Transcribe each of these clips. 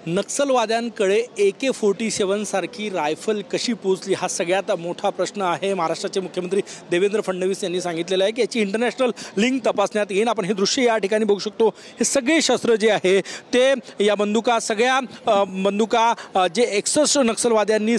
नक्षलवाद्यांकडे AK-47 सारखी rifle कशी पोहोचली हा सगळ्यात मोठा प्रश्न आहे। महाराष्ट्राचे मुख्यमंत्री देवेंद्र फडणवीस यांनी सांगितलेलं आहे की याची इंटरनॅशनल लिंक तपासण्यात येईल। आपण हे दृश्य या ठिकाणी बघू शकतो। हे सगळे शस्त्र जे आहे ते या बंदुका सगळ्या बंदुका जे 61 नक्षलवाद्यांनी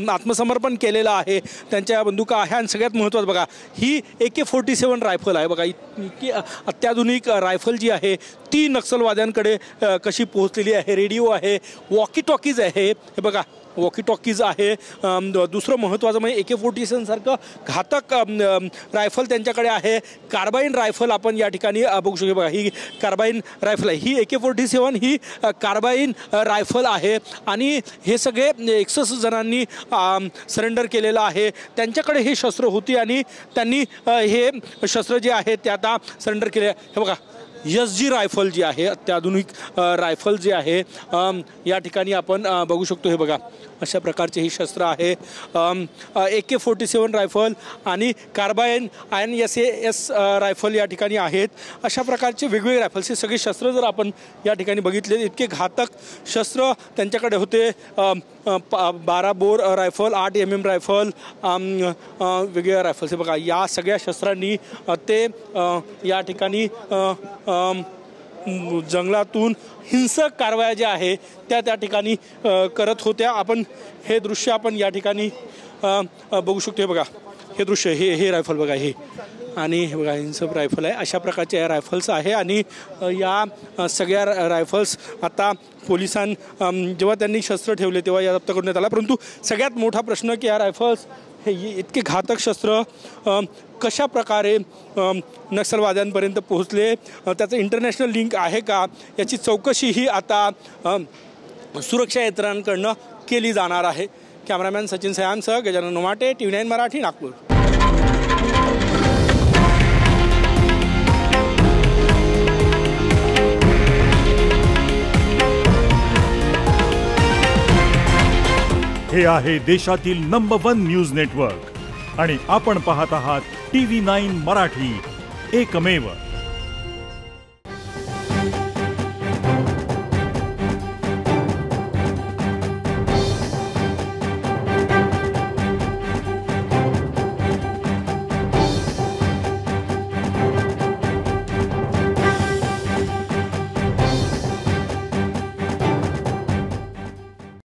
आत्मसमर्पण केलेलं आहे त्यांच्या बंदुका आहे। आणि सगळ्यात महत्त्वाचं बघा ही AK-47 रायफल आहे। बघा इतकी अत्याधुनिक रायफल जी आहे ती नक्षलवाद्यांकडे कशी पोहोचलेली आहे। रेडिओ आहे, वॉकी टॉकीज आहे, हे बघा वॉकी टॉकीज आहे। दुसरं महत्त्वाचं म्हणजे AK-47 सारखं घातक रायफल त्यांच्याकडे आहे। कार्बाईन रायफल आपण या ठिकाणी बघू शकतो। बघा ही कार्बाईन रायफल आहे, ही AK-47 ही कार्बाईन रायफल आहे। आणि हे सगळे 61 जणांनी सरेंडर केलेलं आहे। त्यांच्याकडे हे शस्त्र होती आणि त्यांनी हे शस्त्र जे आहे ते आता सरेंडर केले। हे बघा SG रायफल जी आहे अत्याधुनिक रायफल जे आहे या ठिकाणी आपण बघू शकतो। हे बघा अशा प्रकारचे ही शस्त्र आहे। AK-47 रायफल आणि कार्बाईन INSAS रायफल या ठिकाणी आहेत। अशा प्रकारचे वेगवेगळे रायफल्स हे सगळे शस्त्र जर आपण या ठिकाणी बघितले इतके घातक शस्त्र त्यांच्याकडे होते। 12 बोर रायफल, 8 mm रायफल, वेगवेगळ्या रायफल्स बघा या सगळ्या शस्त्रांनी ते या ठिकाणी जंगलातून हिंसक कारवाया ज्या आहे त्या ठिकाणी करत होत्या। आपण हे दृश्य आपण या ठिकाणी बघू शकतो। बघा हे दृश्य हे रायफल बघा हे आणि हे बघा हिंसक रायफल आहे। अशा प्रकारचे रायफल्स आहे आणि या सगळ्या रायफल्स आता पोलिसां जेव्हा त्यांनी शस्त्र ठेवले तेव्हा या जप्त करण्यात आला। परंतु सगळ्यात मोठा प्रश्न की या रायफल्स हे इतके घातक शस्त्र कशा प्रकारे नक्षलवाद्यांपर्यंत पोहोचले, त्याचं इंटरनॅशनल लिंक आहे का याची चौकशी ही आता सुरक्षा यंत्रणांकडून केली जाणार आहे। कॅमेरामॅन सचिन सयामसह गजानन नोमाटे, TV9 मराठी, नागपूर। हे आहे देशातील नंबर 1 न्यूज नेटवर्क आणि आपण पाहत आहात TV9 मराठी, एकमेव।